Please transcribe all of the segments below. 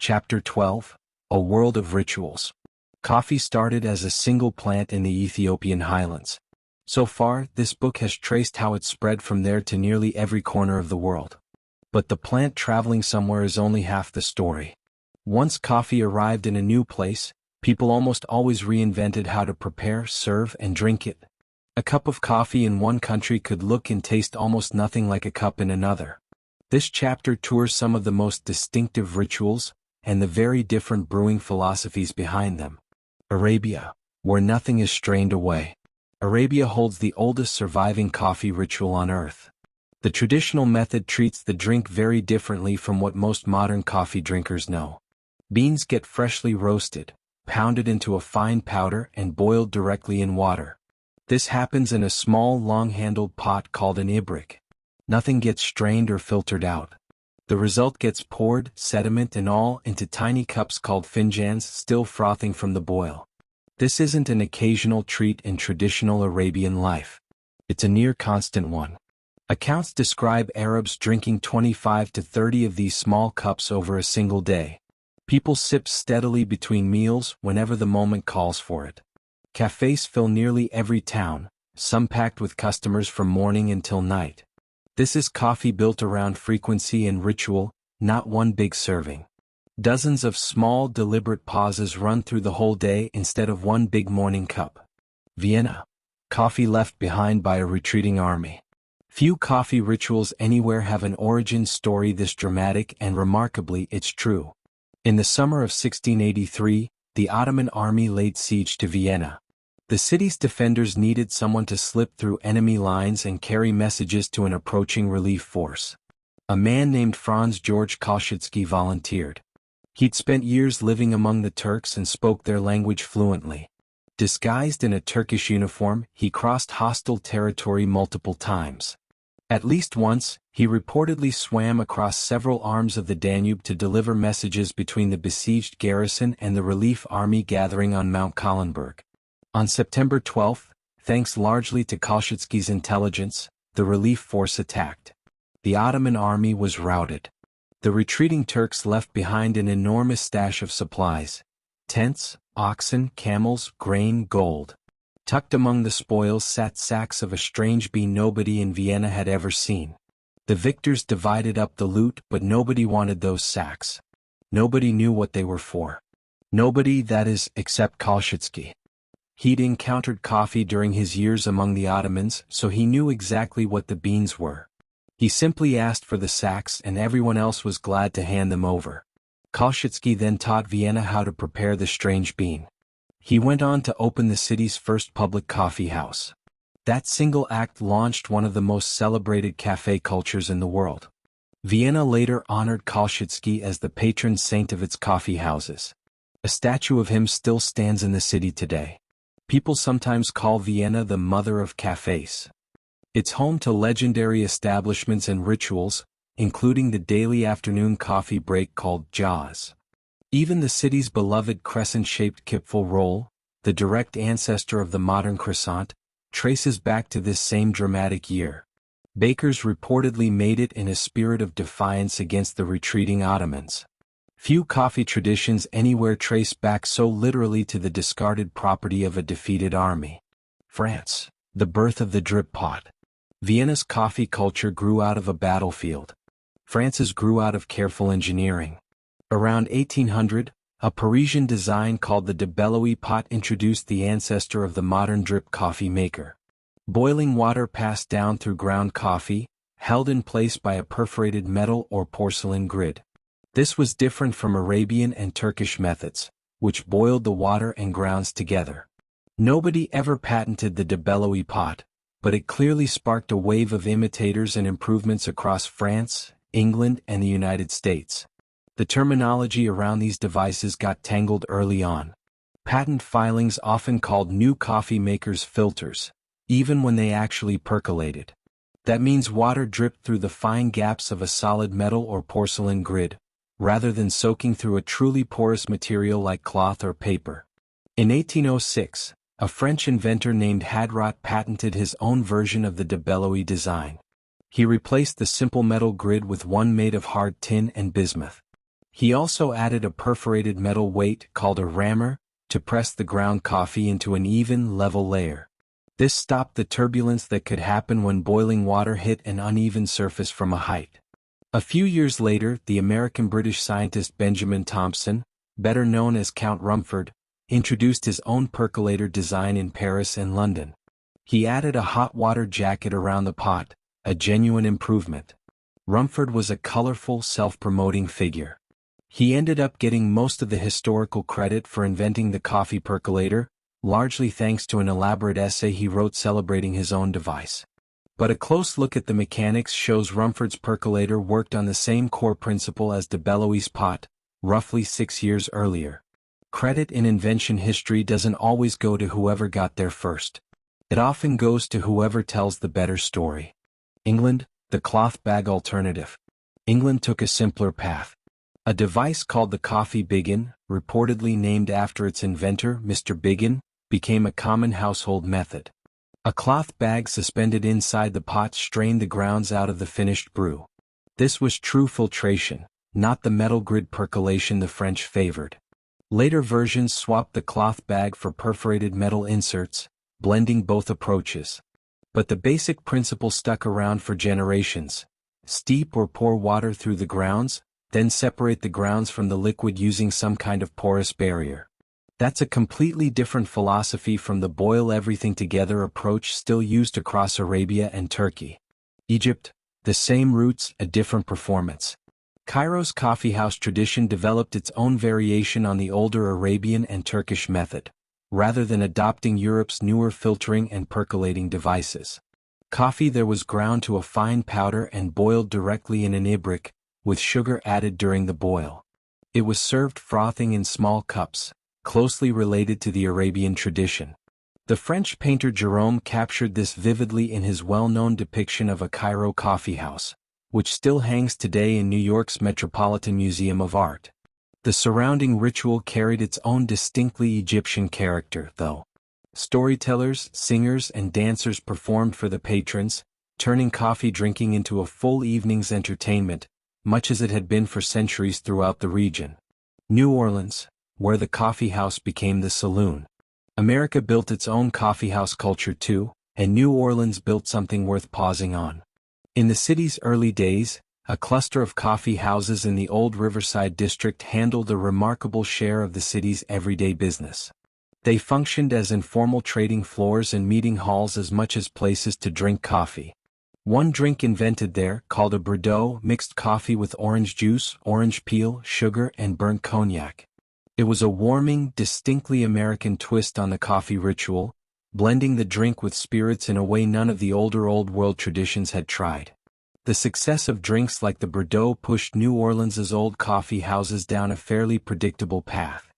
Chapter 12, A World of Rituals. Coffee started as a single plant in the Ethiopian highlands. So far, this book has traced how it spread from there to nearly every corner of the world. But the plant traveling somewhere is only half the story. Once coffee arrived in a new place, people almost always reinvented how to prepare, serve, and drink it. A cup of coffee in one country could look and taste almost nothing like a cup in another. This chapter tours some of the most distinctive rituals, and the very different brewing philosophies behind them. Arabia, where nothing is strained away. Arabia holds the oldest surviving coffee ritual on earth. The traditional method treats the drink very differently from what most modern coffee drinkers know. Beans get freshly roasted, pounded into a fine powder and boiled directly in water. This happens in a small long-handled pot called an ibrik. Nothing gets strained or filtered out. The result gets poured, sediment and all, into tiny cups called finjans, still frothing from the boil. This isn't an occasional treat in traditional Arabian life. It's a near constant one. Accounts describe Arabs drinking 25 to 30 of these small cups over a single day. People sip steadily between meals whenever the moment calls for it. Cafés fill nearly every town, some packed with customers from morning until night. This is coffee built around frequency and ritual, not one big serving. Dozens of small deliberate pauses run through the whole day instead of one big morning cup. Vienna. Coffee left behind by a retreating army. Few coffee rituals anywhere have an origin story this dramatic, and remarkably it's true. In the summer of 1683, the Ottoman army laid siege to Vienna. The city's defenders needed someone to slip through enemy lines and carry messages to an approaching relief force. A man named Franz George Kolschitsky volunteered. He'd spent years living among the Turks and spoke their language fluently. Disguised in a Turkish uniform, he crossed hostile territory multiple times. At least once, he reportedly swam across several arms of the Danube to deliver messages between the besieged garrison and the relief army gathering on Mount Kahlenberg. On September 12, thanks largely to Kolschitsky's intelligence, the relief force attacked. The Ottoman army was routed. The retreating Turks left behind an enormous stash of supplies: tents, oxen, camels, grain, gold. Tucked among the spoils sat sacks of a strange bean nobody in Vienna had ever seen. The victors divided up the loot, but nobody wanted those sacks. Nobody knew what they were for. Nobody, that is, except Kolschitsky. He'd encountered coffee during his years among the Ottomans, so he knew exactly what the beans were. He simply asked for the sacks and everyone else was glad to hand them over. Kolschitsky then taught Vienna how to prepare the strange bean. He went on to open the city's first public coffee house. That single act launched one of the most celebrated café cultures in the world. Vienna later honored Kolschitsky as the patron saint of its coffee houses. A statue of him still stands in the city today. People sometimes call Vienna the mother of cafés. It's home to legendary establishments and rituals, including the daily afternoon coffee break called Jaws. Even the city's beloved crescent-shaped kipfel roll, the direct ancestor of the modern croissant, traces back to this same dramatic year. Bakers reportedly made it in a spirit of defiance against the retreating Ottomans. Few coffee traditions anywhere trace back so literally to the discarded property of a defeated army. France. The birth of the drip pot. Vienna's coffee culture grew out of a battlefield. France's grew out of careful engineering. Around 1800, a Parisian design called the de Belloy pot introduced the ancestor of the modern drip coffee maker. Boiling water passed down through ground coffee, held in place by a perforated metal or porcelain grid. This was different from Arabian and Turkish methods, which boiled the water and grounds together. Nobody ever patented the de Belloy pot, but it clearly sparked a wave of imitators and improvements across France, England, and the United States. The terminology around these devices got tangled early on. Patent filings often called new coffee makers filters, even when they actually percolated. That means water dripped through the fine gaps of a solid metal or porcelain grid, rather than soaking through a truly porous material like cloth or paper. In 1806, a French inventor named Hadrot patented his own version of the de Belloy design. He replaced the simple metal grid with one made of hard tin and bismuth. He also added a perforated metal weight called a rammer to press the ground coffee into an even, level layer. This stopped the turbulence that could happen when boiling water hit an uneven surface from a height. A few years later, the American-British scientist Benjamin Thompson, better known as Count Rumford, introduced his own percolator design in Paris and London. He added a hot water jacket around the pot, a genuine improvement. Rumford was a colorful, self-promoting figure. He ended up getting most of the historical credit for inventing the coffee percolator, largely thanks to an elaborate essay he wrote celebrating his own device. But a close look at the mechanics shows Rumford's percolator worked on the same core principle as de Bellois' pot, roughly 6 years earlier. Credit in invention history doesn't always go to whoever got there first. It often goes to whoever tells the better story. England, the cloth bag alternative. England took a simpler path. A device called the coffee biggin, reportedly named after its inventor, Mr. Biggin, became a common household method. A cloth bag suspended inside the pot strained the grounds out of the finished brew. This was true filtration, not the metal grid percolation the French favored. Later versions swapped the cloth bag for perforated metal inserts, blending both approaches. But the basic principle stuck around for generations. Steep or pour water through the grounds, then separate the grounds from the liquid using some kind of porous barrier. That's a completely different philosophy from the boil everything together approach still used across Arabia and Turkey. Egypt, the same roots, a different performance. Cairo's coffeehouse tradition developed its own variation on the older Arabian and Turkish method, rather than adopting Europe's newer filtering and percolating devices. Coffee there was ground to a fine powder and boiled directly in an ibrik, with sugar added during the boil. It was served frothing in small cups, closely related to the Arabian tradition. The French painter Gérôme captured this vividly in his well-known depiction of a Cairo coffeehouse, which still hangs today in New York's Metropolitan Museum of Art. The surrounding ritual carried its own distinctly Egyptian character, though. Storytellers, singers, and dancers performed for the patrons, turning coffee drinking into a full evening's entertainment, much as it had been for centuries throughout the region. New Orleans, where the coffeehouse became the saloon. America built its own coffeehouse culture too, and New Orleans built something worth pausing on. In the city's early days, a cluster of coffee houses in the old Riverside district handled a remarkable share of the city's everyday business. They functioned as informal trading floors and meeting halls as much as places to drink coffee. One drink invented there, called a Bordeaux, mixed coffee with orange juice, orange peel, sugar, and burnt cognac. It was a warming, distinctly American twist on the coffee ritual, blending the drink with spirits in a way none of the older Old World traditions had tried. The success of drinks like the Bordeaux pushed New Orleans's old coffee houses down a fairly predictable path.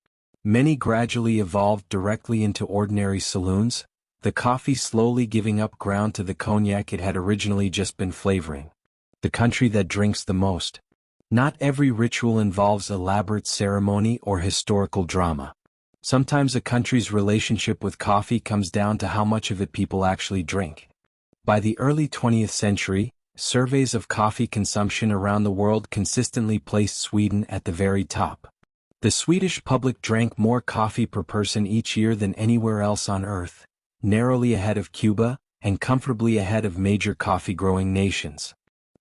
Many gradually evolved directly into ordinary saloons, the coffee slowly giving up ground to the cognac it had originally just been flavoring. The country that drinks the most. Not every ritual involves elaborate ceremony or historical drama. Sometimes a country's relationship with coffee comes down to how much of it people actually drink. By the early 20th century, surveys of coffee consumption around the world consistently placed Sweden at the very top. The Swedish public drank more coffee per person each year than anywhere else on Earth, narrowly ahead of Cuba, and comfortably ahead of major coffee-growing nations.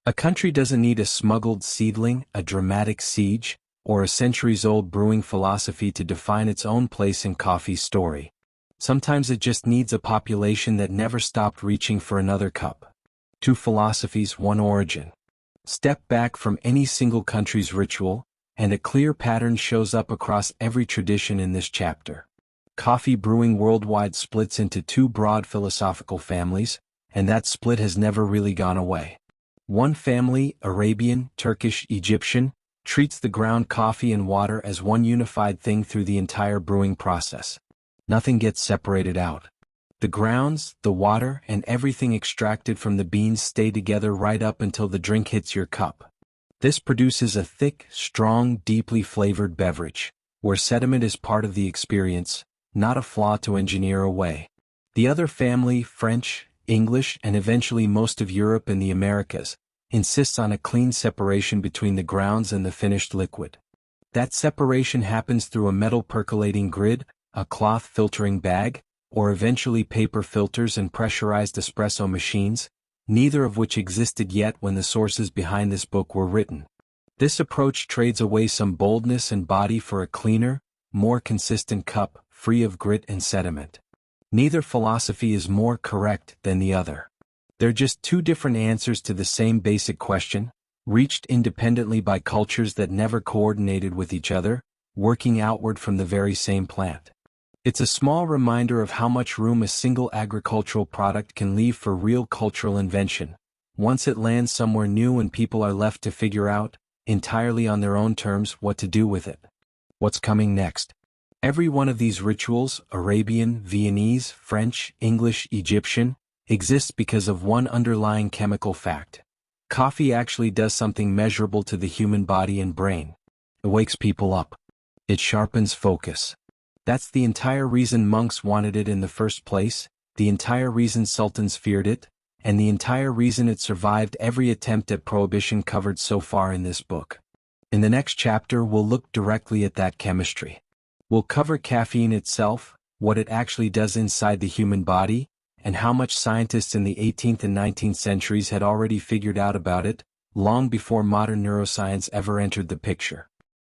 A country doesn't need a smuggled seedling, a dramatic siege, or a centuries-old brewing philosophy to define its own place in coffee's story. Sometimes it just needs a population that never stopped reaching for another cup. 2 philosophies, 1 origin. Step back from any single country's ritual, and a clear pattern shows up across every tradition in this chapter. Coffee brewing worldwide splits into 2 broad philosophical families, and that split has never really gone away. One family, Arabian, Turkish, Egyptian, treats the ground coffee and water as one unified thing through the entire brewing process. Nothing gets separated out. The grounds, the water, and everything extracted from the beans stay together right up until the drink hits your cup. This produces a thick, strong, deeply flavored beverage, where sediment is part of the experience, not a flaw to engineer away. The other family, French, English, and eventually most of Europe and the Americas, insists on a clean separation between the grounds and the finished liquid. That separation happens through a metal percolating grid, a cloth filtering bag, or eventually paper filters and pressurized espresso machines, neither of which existed yet when the sources behind this book were written. This approach trades away some boldness and body for a cleaner, more consistent cup, free of grit and sediment. Neither philosophy is more correct than the other. They're just two different answers to the same basic question, reached independently by cultures that never coordinated with each other, working outward from the very same plant. It's a small reminder of how much room a single agricultural product can leave for real cultural invention, once it lands somewhere new and people are left to figure out, entirely on their own terms, what to do with it. What's coming next? Every one of these rituals, Arabian, Viennese, French, English, Egyptian, exists because of one underlying chemical fact. Coffee actually does something measurable to the human body and brain. It wakes people up. It sharpens focus. That's the entire reason monks wanted it in the first place, the entire reason sultans feared it, and the entire reason it survived every attempt at prohibition covered so far in this book. In the next chapter we'll look directly at that chemistry. We'll cover caffeine itself, what it actually does inside the human body, and how much scientists in the 18th and 19th centuries had already figured out about it, long before modern neuroscience ever entered the picture.